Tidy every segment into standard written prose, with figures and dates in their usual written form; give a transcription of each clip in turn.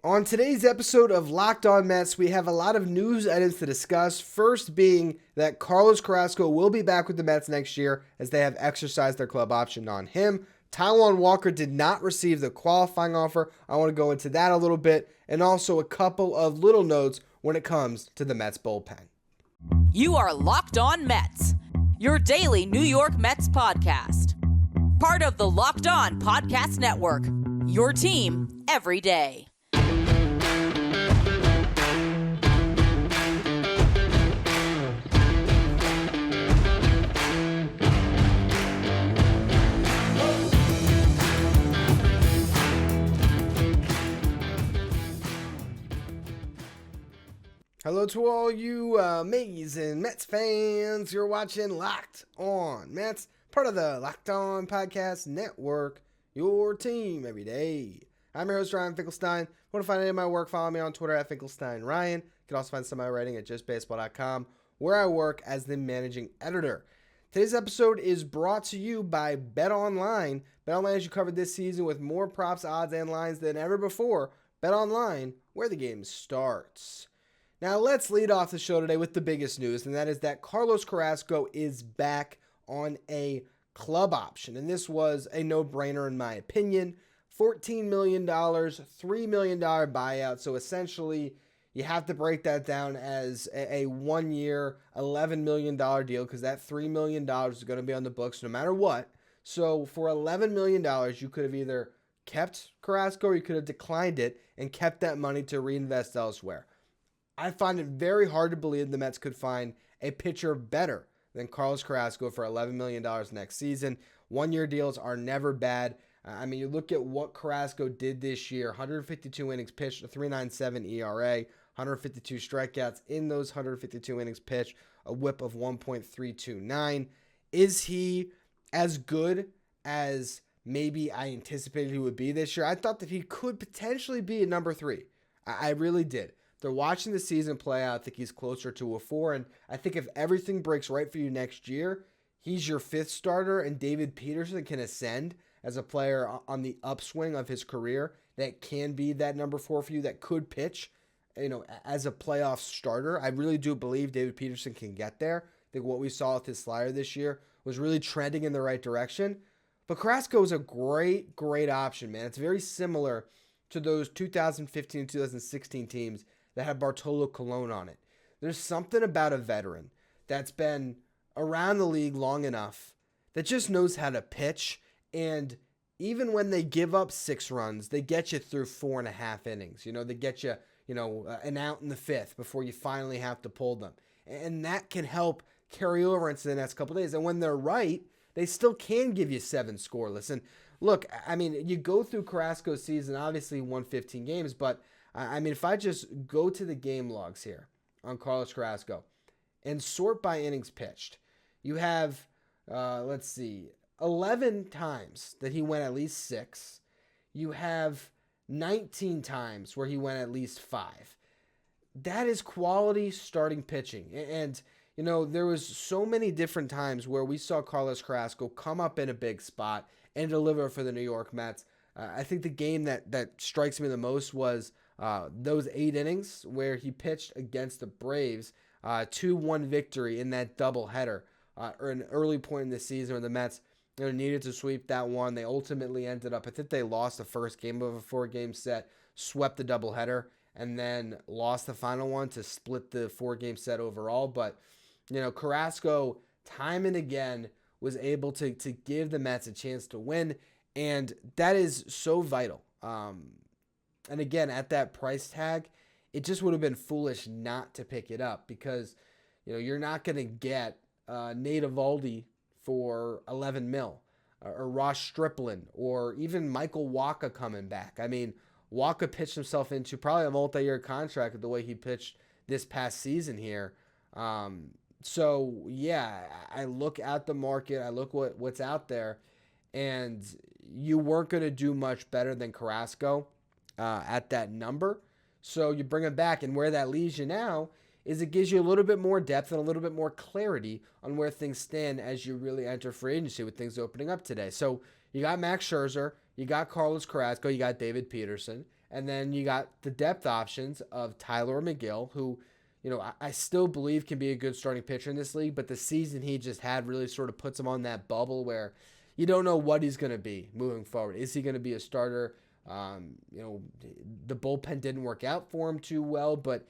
On today's episode of Locked On Mets, we have a lot of news items to discuss. First being that Carlos Carrasco will be back with the Mets next year as they have exercised their club option on him. Taijuan Walker did not receive the qualifying offer. I want to go into that a little bit, and also a couple of little notes when it comes to the Mets bullpen. You are Locked On Mets, your daily New York Mets podcast. Part of the Locked On Podcast Network, your team every day. Hello to all you amazing Mets fans. You're watching Locked On Mets, part of the Locked On Podcast Network, your team every day. I'm your host, Ryan Finkelstein. If you want to find any of my work, follow me on Twitter at FinkelsteinRyan. You can also find some of my writing at justbaseball.com, where I work as the managing editor. Today's episode is brought to you by BetOnline. BetOnline has you covered this season with more props, odds, and lines than ever before. BetOnline, where the game starts. Now let's lead off the show today with the biggest news, and that is that Carlos Carrasco is back on a club option. And this was a no-brainer in my opinion. $14 million, $3 million buyout. So essentially, you have to break that down as a 1 year, $11 million deal, because that $3 million is going to be on the books no matter what. So for $11 million, you could have either kept Carrasco or you could have declined it and kept that money to reinvest elsewhere. I find it very hard to believe the Mets could find a pitcher better than Carlos Carrasco for $11 million next season. 1 year deals are never bad. I mean, you look at what Carrasco did this year, 152 innings pitched, a 3.97 ERA, 152 strikeouts in those 152 innings pitched, a whip of 1.329. Is he as good as maybe I anticipated he would be this year? I thought that he could potentially be a number 3. I really did. They're watching the season play out. I think he's closer to a 4. And I think if everything breaks right for you next year, he's your 5th starter, and David Peterson can ascend as a player on the upswing of his career that can be that number 4 for you, that could pitch, as a playoff starter. I really do believe David Peterson can get there. I think what we saw with his slider this year was really trending in the right direction. But Carrasco is a great, great option, man. It's very similar to those 2015 and 2016 teams that had Bartolo Colon on it. There's something about a veteran that's been around the league long enough that just knows how to pitch, and even when they give up 6 runs, they get you through 4.5 innings. They get you, an out in the 5th before you finally have to pull them. And that can help carry over into the next couple of days. And when they're right, they still can give you 7 scoreless. And look, I mean, you go through Carrasco's season, obviously won 15 games, but I mean, if I just go to the game logs here on Carlos Carrasco and sort by innings pitched, you have, 11 times that he went at least 6. You have 19 times where he went at least 5. That is quality starting pitching. And, there was so many different times where we saw Carlos Carrasco come up in a big spot and deliver for the New York Mets. I think the game that strikes me the most was those 8 innings where he pitched against the Braves, 2-1 victory in that doubleheader, or an early point in the season where the Mets needed to sweep that one. They ultimately ended up, I think they lost the first game of a 4-game set, swept the doubleheader, and then lost the final one to split the 4-game set overall. But, Carrasco, time and again, was able to give the Mets a chance to win, and that is so vital. And again, at that price tag, it just would have been foolish not to pick it up, because, you're not going to get Nate Eovaldi for $11 million, or Ross Stripling, or even Michael Wacha coming back. I mean, Wacha pitched himself into probably a multi-year contract with the way he pitched this past season here. So, yeah, I look at the market, I look what's out there, and you weren't going to do much better than Carrasco at that number. So you bring him back, and where that leaves you now is it gives you a little bit more depth and a little bit more clarity on where things stand as you really enter free agency with things opening up today. So you got Max Scherzer, you got Carlos Carrasco, you got David Peterson, And then you got the depth options of Tyler McGill, who, I still believe can be a good starting pitcher in this league, but the season he just had really sort of puts him on that bubble where you don't know what he's going to be moving forward. Is he going to be a starter? The bullpen didn't work out for him too well, but,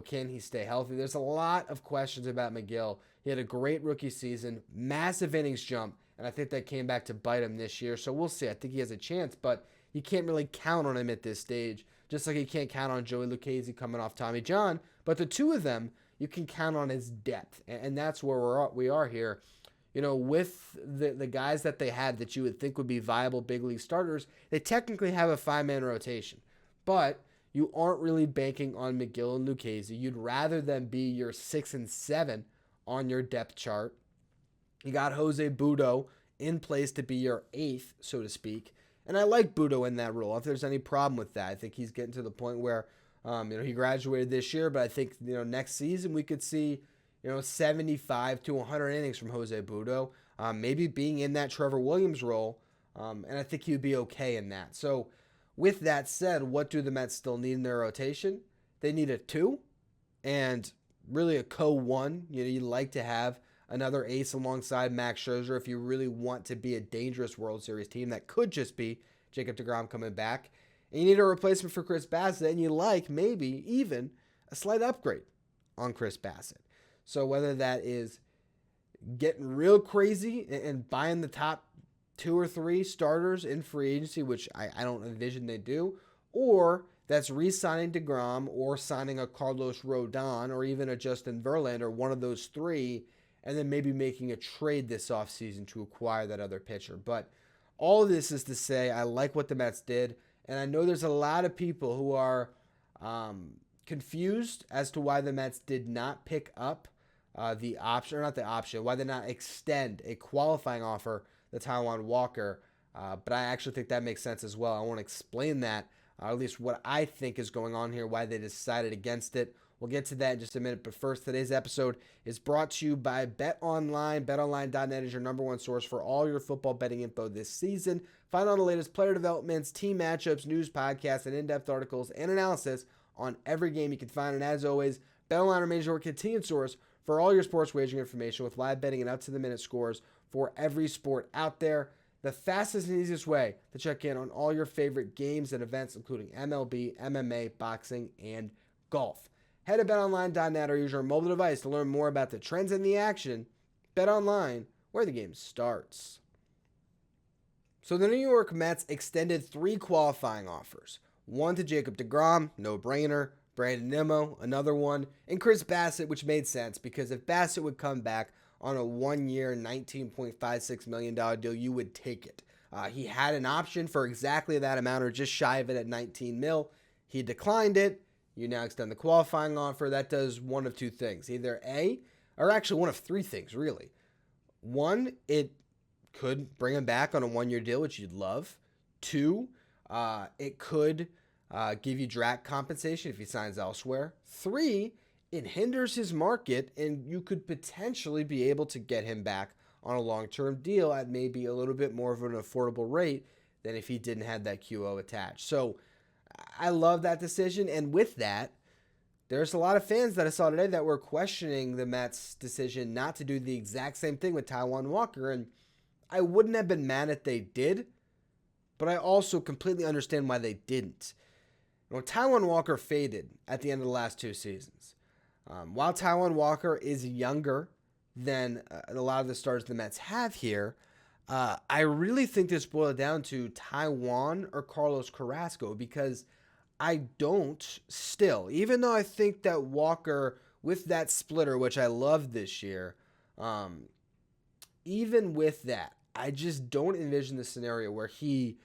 can he stay healthy? There's a lot of questions about McGill. He had a great rookie season, massive innings jump, and I think that came back to bite him this year. So we'll see. I think he has a chance, but you can't really count on him at this stage, just like you can't count on Joey Lucchesi coming off Tommy John. But the two of them, you can count on his depth, and that's where we are here. With the guys that they had that you would think would be viable big league starters, they technically have a 5-man rotation. But you aren't really banking on McGill and Lucchesi. You'd rather them be your 6 and 7 on your depth chart. You got Jose Budo in place to be your 8th, so to speak. And I like Budo in that role. If there's any problem with that, I think he's getting to the point where, he graduated this year, but I think, next season we could see, 75 to 100 innings from Jose Budo, maybe being in that Trevor Williams role, and I think he would be okay in that. So with that said, what do the Mets still need in their rotation? They need a 2 and really a co-1. You'd like to have another ace alongside Max Scherzer if you really want to be a dangerous World Series team. That could just be Jacob deGrom coming back. And you need a replacement for Chris Bassitt, and you like maybe even a slight upgrade on Chris Bassitt. So whether that is getting real crazy and buying the top 2 or 3 starters in free agency, which I don't envision they do, or that's re-signing deGrom or signing a Carlos Rodon or even a Justin Verlander, one of those 3, and then maybe making a trade this offseason to acquire that other pitcher. But all of this is to say I like what the Mets did, and I know there's a lot of people who are confused as to why the Mets did not pick up why they not extend a qualifying offer to Taijuan Walker. But I actually think that makes sense as well. I want to explain that, or at least what I think is going on here, why they decided against it. We'll get to that in just a minute, but first, today's episode is brought to you by BetOnline. BetOnline.net is your number one source for all your football betting info this season. Find all the latest player developments, team matchups, news, podcasts, and in-depth articles and analysis on every game you can find. And as always, BetOnline remains your continued source for all your sports wagering information with live betting and up-to-the-minute scores for every sport out there. The fastest and easiest way to check in on all your favorite games and events, including MLB, MMA, boxing, and golf. Head to betonline.net or use your mobile device to learn more about the trends in the action. BetOnline, where the game starts. So the New York Mets extended 3 qualifying offers. One to Jacob deGrom, no-brainer. Brandon Nimmo, another one. And Chris Bassitt, which made sense because if Bassitt would come back on a 1-year, $19.56 million deal, you would take it. He had an option for exactly that amount or just shy of it at $19 million. He declined it. You now extend the qualifying offer. That does one of 2 things. Either A, or actually one of 3 things, really. One, it could bring him back on a 1-year deal, which you'd love. 2, it could give you draft compensation if he signs elsewhere. 3, it hinders his market, and you could potentially be able to get him back on a long-term deal at maybe a little bit more of an affordable rate than if he didn't have that QO attached. So I love that decision, and with that, there's a lot of fans that I saw today that were questioning the Mets' decision not to do the exact same thing with Taijuan Walker, and I wouldn't have been mad if they did, but I also completely understand why they didn't. Taijuan Walker faded at the end of the last 2 seasons. While Taijuan Walker is younger than a lot of the stars the Mets have here, I really think this boiled down to Taijuan or Carlos Carrasco because I don't still, even though I think that Walker with that splitter, which I loved this year, even with that, I just don't envision the scenario where he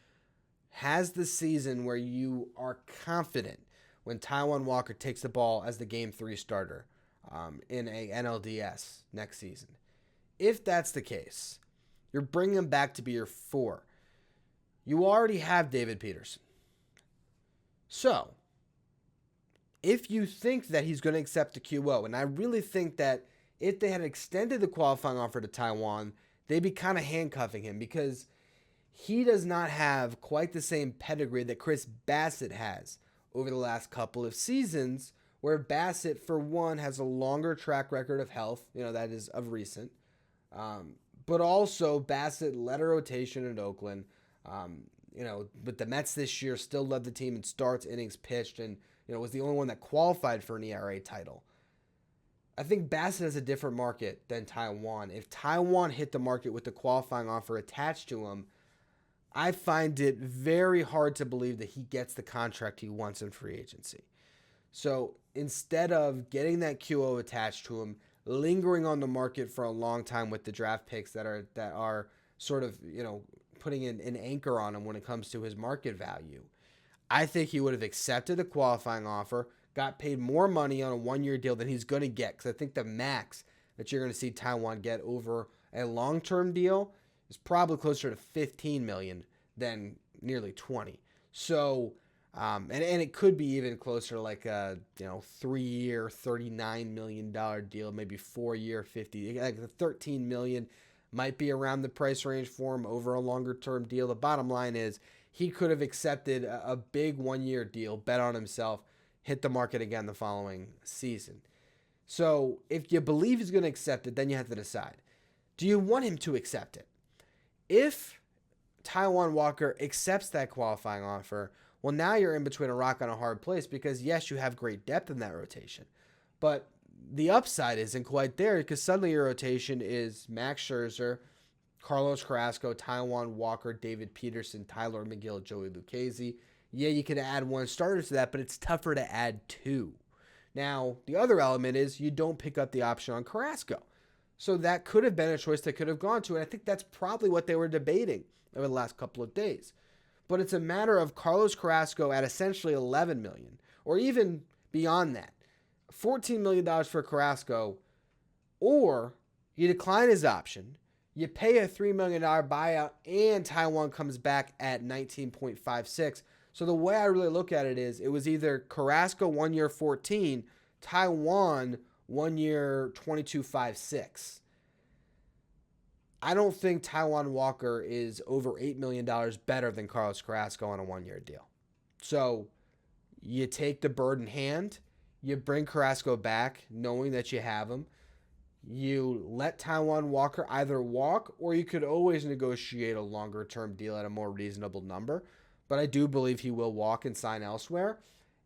has the season where you are confident when Taijuan Walker takes the ball as the Game 3 starter in a NLDS next season. If that's the case, you're bringing him back to be your 4. You already have David Peterson. So, if you think that he's going to accept the QO, and I really think that if they had extended the qualifying offer to Taijuan, they'd be kind of handcuffing him because he does not have quite the same pedigree that Chris Bassitt has over the last couple of seasons, where Bassitt, for one, has a longer track record of health, that is of recent. But also, Bassitt led a rotation in Oakland. But the Mets this year still led the team in starts, innings pitched, and was the only one that qualified for an ERA title. I think Bassitt has a different market than Taijuan. If Taijuan hit the market with the qualifying offer attached to him, I find it very hard to believe that he gets the contract he wants in free agency. So instead of getting that QO attached to him, lingering on the market for a long time with the draft picks that are sort of, putting an anchor on him when it comes to his market value, I think he would have accepted the qualifying offer, got paid more money on a one-year deal than he's going to get, because I think the max that you're going to see Taijuan get over a long-term deal is probably closer to $15 million than nearly 20. So, and it could be even closer to like a 3-year, $39 million deal, maybe 4-year, 50. Like the $13 million might be around the price range for him over a longer-term deal. The bottom line is he could have accepted a big one-year deal, bet on himself, hit the market again the following season. So if you believe he's going to accept it, then you have to decide. Do you want him to accept it? If Taijuan Walker accepts that qualifying offer, well, now you're in between a rock and a hard place, because yes, you have great depth in that rotation, but the upside isn't quite there, because suddenly your rotation is Max Scherzer, Carlos Carrasco, Taijuan Walker, David Peterson, Tyler McGill, Joey Lucchesi. Yeah, you can add one starter to that, but it's tougher to add two. Now, the other element is you don't pick up the option on Carrasco. So that could have been a choice that could have gone to, and I think that's probably what they were debating over the last couple of days. But it's a matter of Carlos Carrasco at essentially $11 million, or even beyond that, $14 million for Carrasco, or you decline his option, you pay a $3 million buyout, and Taijuan comes back at 19.56. So the way I really look at it is, it was either Carrasco 1 year 14, Taijuan 1 year 22.56. I don't think Taijuan Walker is over $8 million better than Carlos Carrasco on a 1-year deal. So you take the bird in hand, you bring Carrasco back knowing that you have him. You let Taijuan Walker either walk, or you could always negotiate a longer-term deal at a more reasonable number. But I do believe he will walk and sign elsewhere.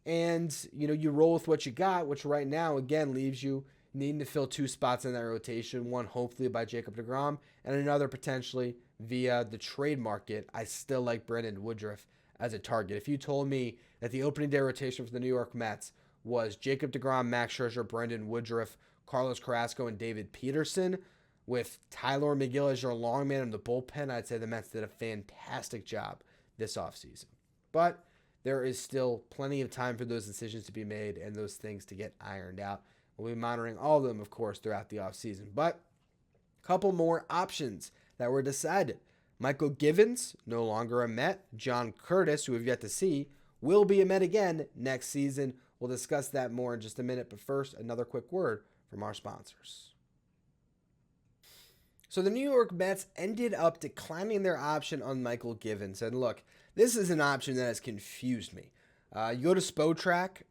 And, you roll with what you got, which right now, again, leaves you needing to fill 2 spots in that rotation. One, hopefully, by Jacob deGrom, and another potentially via the trade market. I still like Brandon Woodruff as a target. If you told me that the opening day rotation for the New York Mets was Jacob deGrom, Max Scherzer, Brandon Woodruff, Carlos Carrasco, and David Peterson, with Tyler McGill as your long man in the bullpen, I'd say the Mets did a fantastic job this offseason. But there is still plenty of time for those decisions to be made and those things to get ironed out. We'll be monitoring all of them, of course, throughout the offseason. But a couple more options that were decided. Michael Givens, no longer a Met. John Curtis, who we've yet to see, will be a Met again next season. We'll discuss that more in just a minute. But first, another quick word from our sponsors. So the New York Mets ended up declining their option on Michael Givens. And look, this is an option that has confused me. You go to Spotrac,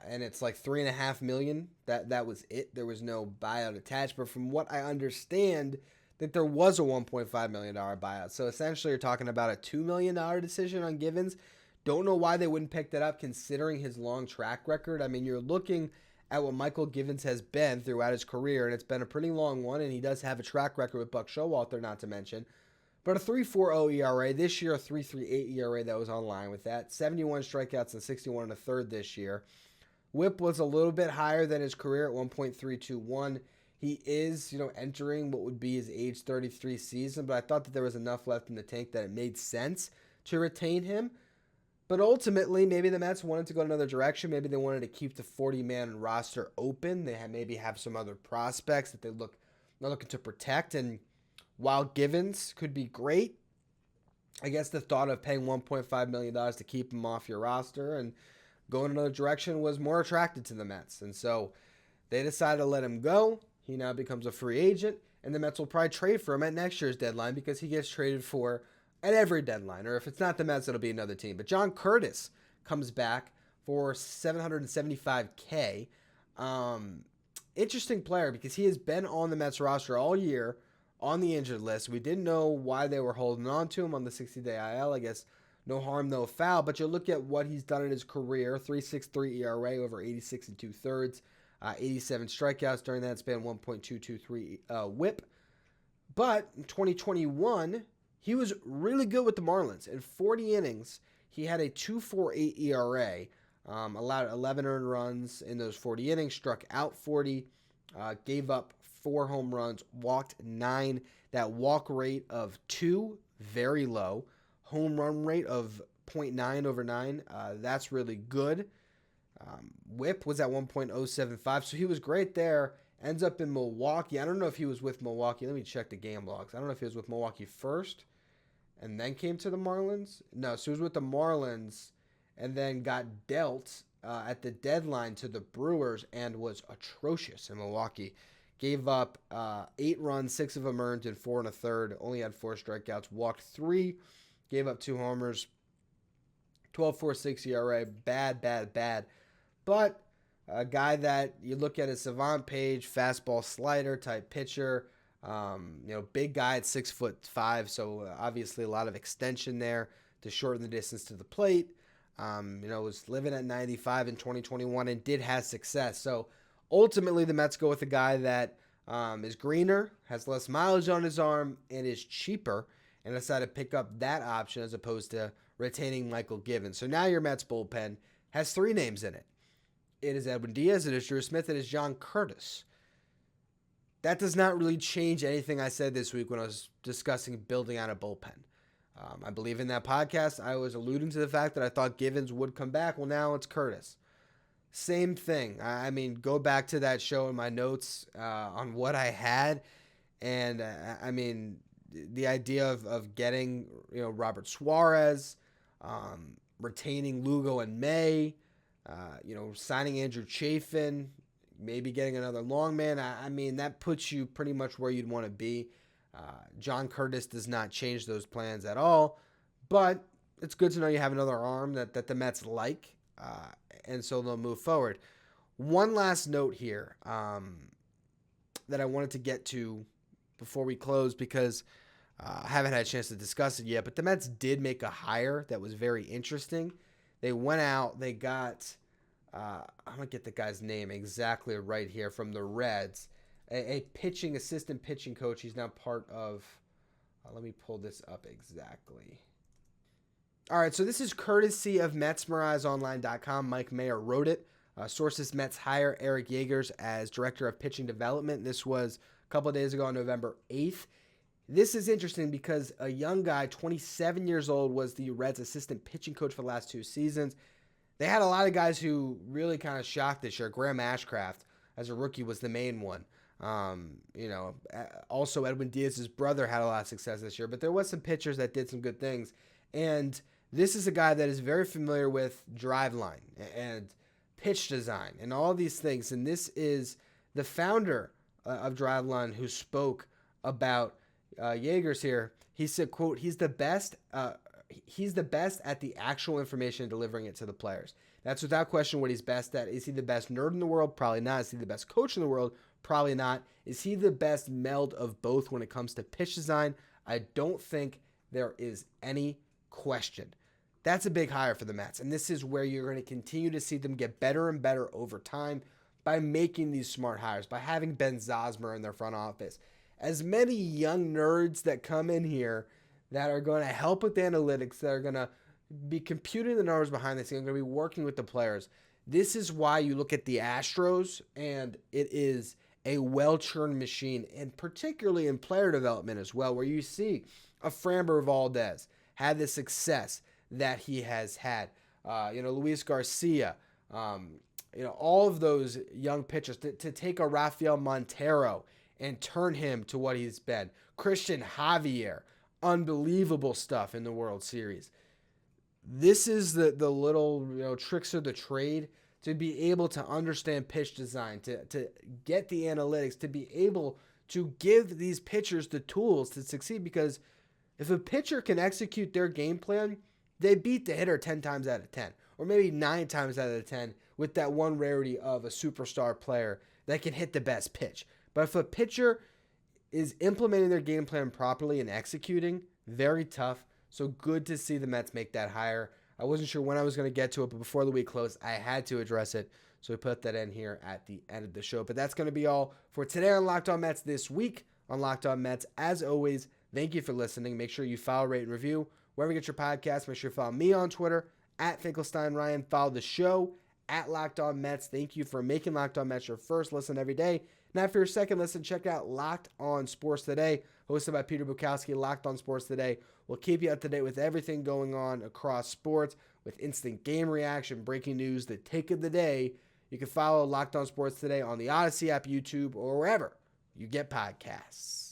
and it's like $3.5 million. That was it. There was no buyout attached. But from what I understand, that there was a $1.5 million buyout. So essentially, you're talking about a $2 million decision on Givens. Don't know why they wouldn't pick that up, considering his long track record. I mean, you're looking at what Michael Givens has been throughout his career, and it's been a pretty long one, and he does have a track record with Buck Showalter, not to mention. But a 3.40 ERA. This year, a 3.38 ERA that was on line with that. 71 strikeouts and 61 and a third this year. WHIP was a little bit higher than his career at 1.321. He is, entering what would be his age 33 season, but I thought that there was enough left in the tank that it made sense to retain him. But ultimately, maybe the Mets wanted to go another direction. Maybe they wanted to keep the 40-man roster open. They maybe have some other prospects that they're looking to protect. And while Givens could be great, I guess the thought of paying $1.5 million to keep him off your roster and going another direction was more attractive to the Mets. And so they decided to let him go. He now becomes a free agent, and the Mets will probably trade for him at next year's deadline, because he gets traded for at every deadline, or if it's not the Mets, it'll be another team. But John Curtis comes back for $775K. Interesting player because he has been on the Mets roster all year on the injured list. We didn't know why they were holding on to him on the 60-day IL. I guess no harm, no foul. But you look at what he's done in his career: 3.63 ERA over 86 2/3, 87 strikeouts during that span, 1.223 WHIP. But in 2021, he was really good with the Marlins. In 40 innings, he had a 2.48 ERA. Allowed 11 earned runs in those 40 innings, struck out 40, gave up 4 home runs, walked 9. That walk rate of 2, very low. Home run rate of 0.9 over 9, that's really good. WHIP was at 1.075, so he was great there. Ends up in Milwaukee. I don't know if he was with Milwaukee. Let me check the game logs. I don't know if he was with Milwaukee first and then came to the Marlins. No, so he was with the Marlins and then got dealt at the deadline to the Brewers and was atrocious in Milwaukee. Gave up 8 runs, 6 of them earned in 4 1/3. Only had 4 strikeouts, walked 3, gave up 2 homers, 12.46 ERA. Bad. But a guy that you look at his savant page, fastball slider type pitcher. Big guy at 6'5", so obviously a lot of extension there to shorten the distance to the plate. Was living at 95 in 2021 and did have success. So ultimately, the Mets go with a guy that is greener, has less mileage on his arm, and is cheaper, and decided to pick up that option as opposed to retaining Michael Givens. So now your Mets bullpen has 3 names in it. It is Edwin Diaz, it is Drew Smith, it is John Curtis. That does not really change anything I said this week when I was discussing building out a bullpen. I believe in that podcast, I was alluding to the fact that I thought Givens would come back. Well, now it's Curtis. Same thing. I mean, go back to that show in my notes on what I had. And, the idea of getting, Robert Suarez, retaining Lugo in May, signing Andrew Chafin, maybe getting another long man. That puts you pretty much where you'd want to be. John Curtis does not change those plans at all, but it's good to know you have another arm that the Mets like, and so they'll move forward. One last note here that I wanted to get to before we close because I haven't had a chance to discuss it yet, but the Mets did make a hire that was very interesting. They went out, they got, I'm going to get the guy's name exactly right here, from the Reds. A assistant pitching coach. He's now part of, let me pull this up exactly. All right, so this is courtesy of MetsMerizonline.com. Mike Mayer wrote it. Sources: Mets hire Eric Yeagers as Director of Pitching Development. This was a couple of days ago on November 8th. This is interesting because a young guy, 27 years old, was the Reds' assistant pitching coach for the last 2 seasons. They had a lot of guys who really kind of shocked this year. Graham Ashcraft, as a rookie, was the main one. Also Edwin Diaz's brother had a lot of success this year, but there was some pitchers that did some good things. And this is a guy that is very familiar with driveline and pitch design and all these things. And this is the founder of Driveline who spoke about Yeagers here. He said, quote, he's the best at the actual information and delivering it to the players. That's without question what he's best at. Is he the best nerd in the world? Probably not. Is he the best coach in the world? Probably not. Is he the best meld of both when it comes to pitch design? I don't think there is any question. That's a big hire for the Mets, and this is where you're going to continue to see them get better and better over time by making these smart hires, by having Ben Zosmer in their front office. As many young nerds that come in here that are going to help with the analytics, that are going to be computing the numbers behind the scenes, going to be working with the players. This is why you look at the Astros, and it is a well-churned machine, and particularly in player development as well, where you see a Framber Valdez had the success that he has had. Luis Garcia, all of those young pitchers, to take a Rafael Montero and turn him to what he's been. Christian Javier, unbelievable stuff in the World Series. This is the little tricks of the trade to be able to understand pitch design, to get the analytics, to be able to give these pitchers the tools to succeed, because If a pitcher can execute their game plan, they beat the hitter 10 times out of 10, or maybe 9 times out of 10 with that one rarity of a superstar player that can hit the best pitch. But if a pitcher is implementing their game plan properly and executing, very tough. So good to see the Mets make that hire. I wasn't sure when I was going to get to it, but before the week closed, I had to address it. So we put that in here at the end of the show. But that's going to be all for today on Locked On Mets this week on Locked On Mets. As always, thank you for listening. Make sure you follow, rate, and review wherever you get your podcast. Make sure you follow me on Twitter at Finkelstein Ryan. Follow the show at Locked On Mets. Thank you for making Locked On Mets your first listen every day. Now, for your second listen, check out Locked On Sports Today, hosted by Peter Bukowski. Locked On Sports Today will keep you up to date with everything going on across sports, with instant game reaction, breaking news, the take of the day. You can follow Locked On Sports Today on the Odyssey app, YouTube, or wherever you get podcasts.